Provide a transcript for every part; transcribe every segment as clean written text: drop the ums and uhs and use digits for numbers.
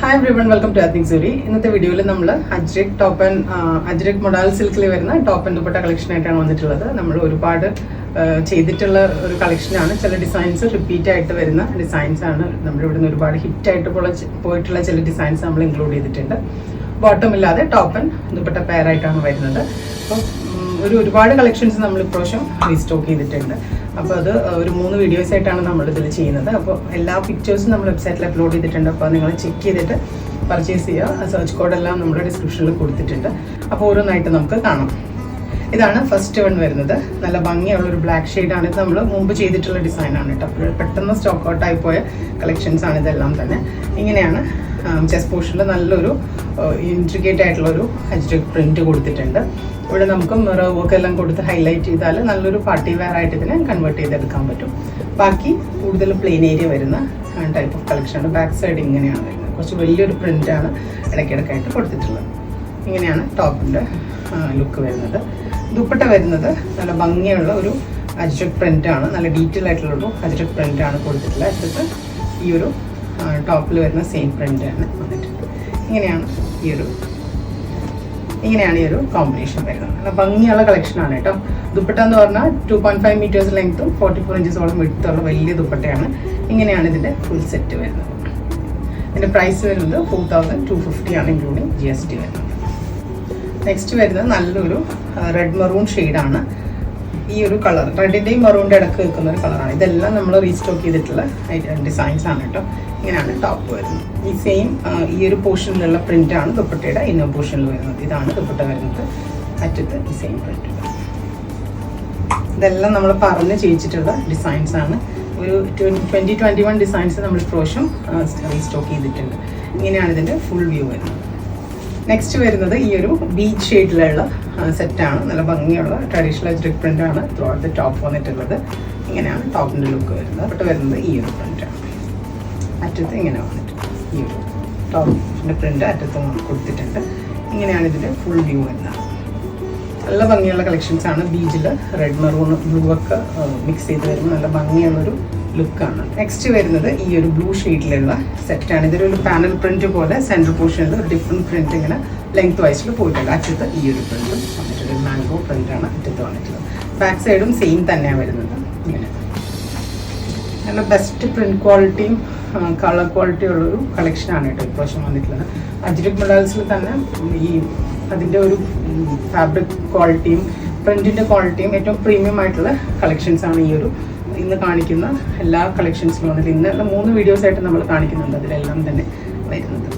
Hi everyone, welcome to ethnic സൂരി. ഇന്നത്തെ വീഡിയോയിൽ നമ്മൾ ajrakh top and ajrakh modal സിൽക്കിൽ വരുന്ന ടോപ്പ് ആൻഡ് ദുപ്പട്ട കളക്ഷൻ ആയിട്ടാണ് വന്നിട്ടുള്ളത്. നമ്മൾ ഒരുപാട് ചെയ്തിട്ടുള്ള ഒരു കളക്ഷനാണ്. ചില ഡിസൈൻസ് റിപ്പീറ്റ് ആയിട്ട് വരുന്ന ഡിസൈൻസ് ആണ്. നമ്മുടെ ഇവിടെ നിന്ന് ഒരുപാട് ഹിറ്റായിട്ട് പോയിട്ടുള്ള ചില ഡിസൈൻസ് നമ്മൾ ഇൻക്ലൂഡ് ചെയ്തിട്ടുണ്ട്. ബോട്ടം ഇല്ലാതെ ടോപ്പ് ആൻഡ് ദുപ്പട്ട പെയർ ആയിട്ടാണ് വരുന്നത്. അപ്പം ഒരുപാട് കളക്ഷൻസ് നമ്മൾ ഇപ്രാവശ്യം റീസ്റ്റോക്ക് ചെയ്തിട്ടുണ്ട്. അപ്പോൾ അത് ഒരു 3 വീഡിയോസ് ആയിട്ടാണ് നമ്മൾ ഇതിൽ ചെയ്യുന്നത്. അപ്പോൾ എല്ലാ പിക്ചേഴ്സും നമ്മൾ വെബ്സൈറ്റിൽ അപ്ലോഡ് ചെയ്തിട്ടുണ്ട്. അപ്പോൾ നിങ്ങൾ ചെക്ക് ചെയ്തിട്ട് പർച്ചേസ് ചെയ്യുക. സെർച്ച് കോഡെല്ലാം നമ്മുടെ ഡിസ്ക്രിപ്ഷനിൽ കൊടുത്തിട്ടുണ്ട്. അപ്പോൾ ഓരോന്നായിട്ട് നമുക്ക് കാണാം. ഇതാണ് ഫസ്റ്റ് വൺ വരുന്നത്. നല്ല ഭംഗിയുള്ളൊരു ബ്ലാക്ക് ഷെയ്ഡാണ്. ഇത് നമ്മൾ മുമ്പ് ചെയ്തിട്ടുള്ള ഡിസൈനാണ് കേട്ടോ. അപ്പോൾ പെട്ടെന്ന് സ്റ്റോക്ക് ഔട്ടായി പോയ കളക്ഷൻസ് ആണ് ഇതെല്ലാം തന്നെ. ഇങ്ങനെയാണ് ചെസ്റ്റ് പോർഷനിൽ നല്ലൊരു ഇൻട്രിക്കേറ്റ് ആയിട്ടുള്ളൊരു അജ്രക് പ്രിന്റ് കൊടുത്തിട്ടുണ്ട്. ഇവിടെ നമുക്ക് മിറർ വർക്ക് എല്ലാം കൊടുത്ത് ഹൈലൈറ്റ് ചെയ്താൽ നല്ലൊരു പാർട്ടി വെയർ ആയിട്ട് ഇതിനെ കൺവേർട്ട് ചെയ്തെടുക്കാൻ പറ്റും. ബാക്കി കൂടുതൽ പ്ലെയിൻ ഏരിയ വരുന്ന ടൈപ്പ് ഓഫ് കളക്ഷനാണ്. ബാക്ക് സൈഡ് ഇങ്ങനെയാണ് വരുന്നത്. കുറച്ച് വലിയൊരു പ്രിന്റാണ് ഇടയ്ക്കിടയ്ക്കായിട്ട് കൊടുത്തിട്ടുള്ളത്. ഇങ്ങനെയാണ് ടോപ്പിൻ്റെ ലുക്ക് വരുന്നത്. ദുപ്പട്ട വരുന്നത് നല്ല ഭംഗിയുള്ള ഒരു അജ്രക് പ്രിന്റാണ്. നല്ല ഡീറ്റെയിൽ ആയിട്ടുള്ളൊരു അജ്രക് പ്രിന്റാണ് കൊടുത്തിട്ടുള്ളത്. അടുത്തത് ഈ ഒരു ടോപ്പിൽ വരുന്ന സെയിം പ്രിന്റാണ് വന്നിട്ടുണ്ട്. ഇങ്ങനെയാണ് ഈ ഒരു കോമ്പിനേഷൻ വരുന്നത്. നല്ല ഭംഗിയുള്ള കളക്ഷനാണ് കേട്ടോ. ദുപ്പട്ട എന്ന് പറഞ്ഞാൽ 2.5 മീറ്റേഴ്സ് ലെങ്ത്തും 44 ഇഞ്ചസോളം വിടുത്തുള്ള വലിയ ദുപ്പട്ടയാണ്. ഇങ്ങനെയാണ് ഇതിൻ്റെ ഫുൾ സെറ്റ് വരുന്നത്. ഇതിൻ്റെ പ്രൈസ് വരുന്നത് 4250 ആണ്, ഇൻക്ലൂഡിങ് GST വരുന്നത്. നെക്സ്റ്റ് വരുന്നത് നല്ലൊരു റെഡ് മെറൂൺ ഷെയ്ഡാണ്. ഈ ഒരു കളർ റെഡിൻ്റെയും മെറൂണിൻ്റെ ഇടക്ക് വെക്കുന്ന ഒരു കളറാണ്. ഇതെല്ലാം നമ്മൾ റീസ്റ്റോക്ക് ചെയ്തിട്ടുള്ള ഡിസൈൻസ് ആണ് കേട്ടോ. ഇങ്ങനെയാണ് ടോപ്പ് വരുന്നത്. ഈ സെയിം ഈ ഒരു പോർഷനിലുള്ള പ്രിൻ്റാണ് ദുപ്പട്ടയുടെ ഇന്നർ പോർഷനിൽ വരുന്നത്. ഇതാണ് ദുപ്പട്ട വരുന്നത്. അറ്റത്ത് ഈ സെയിം പ്രിൻ്റ്. ഇതെല്ലാം നമ്മൾ പറഞ്ഞ് ചെയ്യിച്ചിട്ടുള്ള ഡിസൈൻസ് ആണ്. ഒരു 2021 ഡിസൈൻസ് നമ്മൾ ഇപ്രാവശ്യം റീസ്റ്റോക്ക് ചെയ്തിട്ടുണ്ട്. ഇങ്ങനെയാണ് ഇതിൻ്റെ ഫുൾ വ്യൂ വരുന്നത്. നെക്സ്റ്റ് വരുന്നത് ഈ ഒരു ബീച്ച് ഷെയ്ഡിലുള്ള സെറ്റാണ്. നല്ല ഭംഗിയുള്ള ട്രഡീഷണൽ അജ്രക് പ്രിൻ്റാണ് ത്രൂ ഔട്ട് ദ ടോപ്പ് വന്നിട്ടുള്ളത്. ഇങ്ങനെയാണ് ടോപ്പിൻ്റെ ലുക്ക് വരുന്നത്. ദുപ്പട്ട വരുന്നത് ഈ ഒരു പ്രിൻ്റാണ്. അറ്റത്ത് ഇങ്ങനെ വന്നിട്ട് ഈ ഒരു ടോപ്പിൻ്റെ പ്രിൻ്റ് അറ്റത്ത് കൊടുത്തിട്ടുണ്ട്. ഇങ്ങനെയാണ് ഇതിൻ്റെ ഫുൾ വ്യൂ വരുന്നത്. നല്ല ഭംഗിയുള്ള കളക്ഷൻസ് ആണ്. ബീച്ചിൽ റെഡ് മെറൂൺ ബ്ലൂ ഒക്കെ മിക്സ് ചെയ്ത് വരുമ്പോൾ നല്ല ഭംഗിയുള്ളൊരു ലുക്കാണ്. നെക്സ്റ്റ് വരുന്നത് ഈ ഒരു ബ്ലൂ ഷെയ്ഡിലുള്ള സെറ്റാണ്. ഇതൊരു പാനൽ പ്രിന്റ് പോലെ സെൻട്രൽ പോർഷനിൽ ഒരു ഡിഫറെൻറ്റ് പ്രിന്റ് ഇങ്ങനെ ലെങ്ത് വൈസിൽ പോയിട്ടുണ്ട്. അറ്റത്ത് ഈ ഒരു പ്രിന്റും വന്നിട്ടുള്ളത് മാംഗോ പ്രിന്റാണ് അറ്റത്ത് വന്നിട്ടുള്ളത്. ബാക്ക് സൈഡും സെയിം തന്നെയാണ് വരുന്നത്. ഇങ്ങനെ നല്ല ബെസ്റ്റ് പ്രിന്റ് ക്വാളിറ്റിയും കളർ ക്വാളിറ്റി ഉള്ളൊരു കളക്ഷനാണ് കേട്ടോ ഇപ്രാവശ്യം വന്നിട്ടുള്ളത്. അജ്രക് മൊഡാൽസിൽ തന്നെ ഈ അതിൻ്റെ ഒരു ഫാബ്രിക് ക്വാളിറ്റിയും പ്രിന്റിൻ്റെ ക്വാളിറ്റിയും ഏറ്റവും പ്രീമിയം ആയിട്ടുള്ള കളക്ഷൻസാണ് ഈ ഒരു ഇന്ന് കാണിക്കുന്ന എല്ലാ കളക്ഷൻസിലും വന്നിട്ട്. ഇന്ന് 3 വീഡിയോസ് ആയിട്ട് നമ്മൾ കാണിക്കുന്നുണ്ട്. അതിലെല്ലാം തന്നെ വരുന്നത്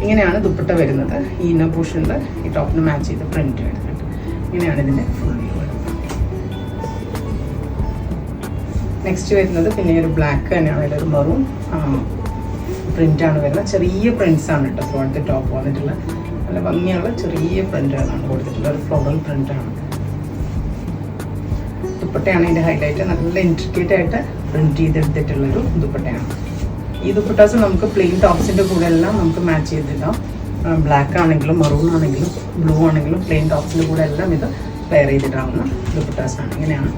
ഇങ്ങനെയാണ് ദുപ്പട്ട വരുന്നത്. ഈ ഇന്നർ പോർഷനിൽ ഈ ടോപ്പിന് മാച്ച് ചെയ്ത് പ്രിന്റ് വരുന്നുണ്ട്. ഇങ്ങനെയാണ് ഇതിൻ്റെ ഫുൾ വ്യൂ വരുന്നത്. നെക്സ്റ്റ് വരുന്നത് പിന്നെ ഒരു ബ്ലാക്ക് തന്നെയാണ്. അതിലൊരു മെറൂൺ പ്രിന്റാണ് വരുന്നത്. ചെറിയ പ്രിന്റ്സ് ആണ് കേട്ടോ ത്രൂ ഔട്ട് ദ ടോപ്പ് വന്നിട്ടുള്ള. നല്ല ഭംഗിയുള്ള ചെറിയ പ്രിന്റുകളാണ് കൊടുത്തിട്ടുള്ള. ഒരു ഫ്ലോറൽ പ്രിന്റാണ്. ദുപ്പട്ടയാണ് ഇതിൻ്റെ ഹൈലൈറ്റ്. നല്ല ഇൻട്രിക്കേറ്റ് ആയിട്ട് പ്രിന്റ് ചെയ്തെടുത്തിട്ടുള്ളൊരു ദുപ്പട്ടയാണ്. ഈ ദുപ്പട്ടാസ് നമുക്ക് പ്ലെയിൻ ടോപ്സിൻ്റെ കൂടെ എല്ലാം നമുക്ക് മാച്ച് ചെയ്തിടാം. ബ്ലാക്ക് ആണെങ്കിലും മെറൂൺ ആണെങ്കിലും ബ്ലൂ ആണെങ്കിലും പ്ലെയിൻ ടോപ്സിൻ്റെ കൂടെ എല്ലാം ഇത് പെയർ ചെയ്തിടാവുന്ന ദുപ്പട്ടാസാണ്. ഇങ്ങനെയാണ്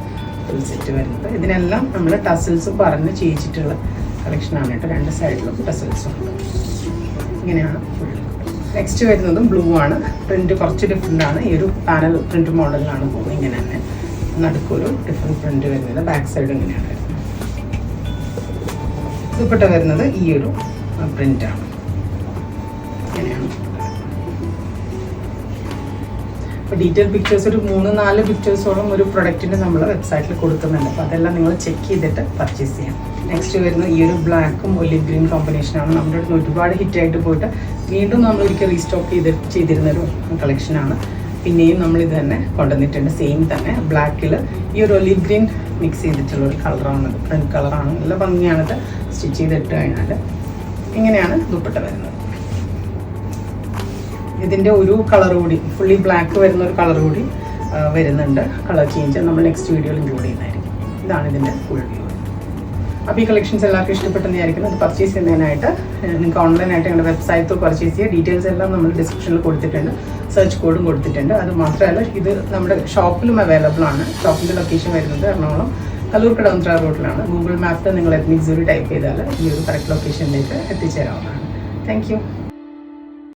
ഫുൾ സെറ്റ് വരുന്നത്. ഇതിനെല്ലാം നമ്മൾ ടസൽസും പറഞ്ഞ് ചെയ്യിച്ചിട്ടുള്ള കളക്ഷനാണ് കേട്ടോ. 2 സൈഡിലും ടസൽസും ഉണ്ട്. ഇങ്ങനെയാണ് ഫുൾ. നെക്സ്റ്റ് വരുന്നതും ബ്ലൂ ആണ്. പ്രിന്റ് കുറച്ച് ഡിഫറെൻ്റ് ആണ്. ഈ ഒരു പാനൽ പ്രിന്റ് മോഡലിലാണ് പോകുന്നത്. ഇങ്ങനെ തന്നെ നടുക്കൊരു ഡിഫറെൻറ്റ് പ്രിന്റ് വരുന്നത്. ബാക്ക് സൈഡ് ഇങ്ങനെയാണ് വരുന്നത്. ദുപ്പട്ട വരുന്നത് ഈ ഒരു പ്രിന്റാണ്. ഇങ്ങനെയാണ്. അപ്പോൾ ഡീറ്റെയിൽ പിക്ചേഴ്സ് ഒരു 3-4 പിക്ചേഴ്സോളം ഒരു പ്രൊഡക്റ്റിൻ്റെ നമ്മൾ വെബ്സൈറ്റിൽ കൊടുക്കുന്നുണ്ട്. അപ്പോൾ അതെല്ലാം നിങ്ങൾ ചെക്ക് ചെയ്തിട്ട് പർച്ചേസ് ചെയ്യാം. നെക്സ്റ്റ് വരുന്നത് ഈ ഒരു ബ്ലാക്കും ഒലിവ് ഗ്രീൻ കോമ്പിനേഷനാണ്. നമ്മുടെ അടുത്ത് ഒരുപാട് ഹിറ്റായിട്ട് പോയിട്ട് വീണ്ടും നമ്മൾ ഒരിക്കൽ റീസ്റ്റോക്ക് ചെയ്തിരുന്നൊരു കളക്ഷനാണ്. പിന്നെയും നമ്മളിത് തന്നെ കൊണ്ടുവന്നിട്ടുണ്ട്. സെയിം തന്നെ ബ്ലാക്കിൽ ഈ ഒരു ഒലിവ് ഗ്രീൻ മിക്സ് ചെയ്തിട്ടുള്ള ഒരു കളറാണത്. ഫ്രണ്ട് കളറാണ്. നല്ല ഭംഗിയാണത് സ്റ്റിച്ച് ചെയ്തിട്ട് കഴിഞ്ഞാൽ. ഇങ്ങനെയാണ് ദുപ്പട്ട വരുന്നത്. ഇതിൻ്റെ ഒരു കളർ കൂടി ഫുള്ളി ബ്ലാക്ക് വരുന്ന ഒരു കളർ കൂടി വരുന്നുണ്ട്. കളർ ചേഞ്ച് നമ്മൾ നെക്സ്റ്റ് വീഡിയോയിൽ ഇൻക്ലൂഡ് ചെയ്യുന്നതായിരിക്കും. ഇതാണ് ഇതിൻ്റെ ഫുൾ വ്യൂ. അപ്പോൾ ഈ കളക്ഷൻസ് എല്ലാവർക്കും ഇഷ്ടപ്പെട്ടെന്നായിരിക്കും. അത് പർച്ചേസ് ചെയ്യുന്നതിനായിട്ട് നിങ്ങൾക്ക് ഓൺലൈനായിട്ട് ഞങ്ങളുടെ വെബ്സൈറ്റിൽ പർച്ചേസ് ചെയ്യുക. ഡീറ്റെയിൽസ് എല്ലാം നമ്മൾ ഡിസ്ക്രിപ്ഷനിൽ കൊടുത്തിട്ടുണ്ട്. സെർച്ച് കോഡും കൊടുത്തിട്ടുണ്ട്. അത് മാത്രമല്ല ഇത് നമ്മുടെ ഷോപ്പിലും അവൈലബിൾ ആണ്. ഷോപ്പിൻ്റെ ലൊക്കേഷൻ വരുന്നത് എറണാകുളം കല്ലൂർ കടവന്ത്ര റോഡിലാണ്. ഗൂഗിൾ മാപ്പിൽ നിങ്ങൾ എത്നിക് സൂരി ടൈപ്പ് ചെയ്താൽ ഈ ഒരു കറക്റ്റ് ലൊക്കേഷനിലേക്ക് എത്തിച്ചേരാവുന്നതാണ്. Thank U.